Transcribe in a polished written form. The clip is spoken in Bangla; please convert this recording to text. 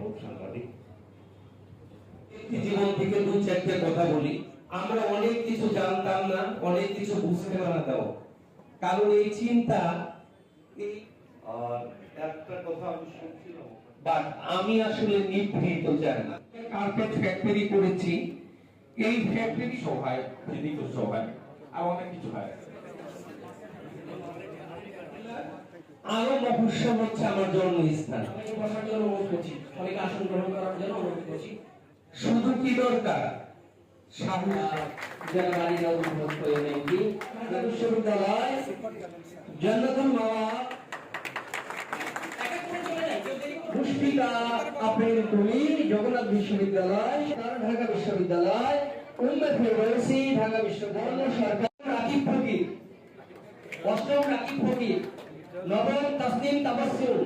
মাহবুব সাংবাদিক। জীবন থেকে দু চারটে কথা বলি। আমরা অনেক কিছু জানতাম না, অনেক কিছু বুঝতে পারতাম, কারণ এই চিন্তা আর একটা কথা আমি শুনছিলাম, বাট আমি আসলে নিভৃত চাই না। কার্পেট ফ্যাক্টরি করেছি, এই ফ্যাক্টরি সহায়, ফেরিত সহায়, আর অনেক কিছু হয়। আরো মহোৎসব হচ্ছে আমার জন্মস্থান। বসার জন্য অনুরোধ করছি, সবাইকে আসন গ্রহণ করার জন্য অনুরোধ করছি। শুধু কি দরকার, জনবাড়ি অনুরোধ করে নেকি বিশ্ববিদ্যালয় জান্নাতুল মাওয়া পুষ্পিতা আপেল তুলি জগন্নাথ বিশ্ববিদ্যালয়, ঢাকা বিশ্ববিদ্যালয়, উম্মে ফেরদৌসি ঢাকা বিশ্ববিদ্যালয়, সরকার রাকিব ফকির, অষ্টম রাকিব ফকির, নবম তাসনিম তাবাসসুম।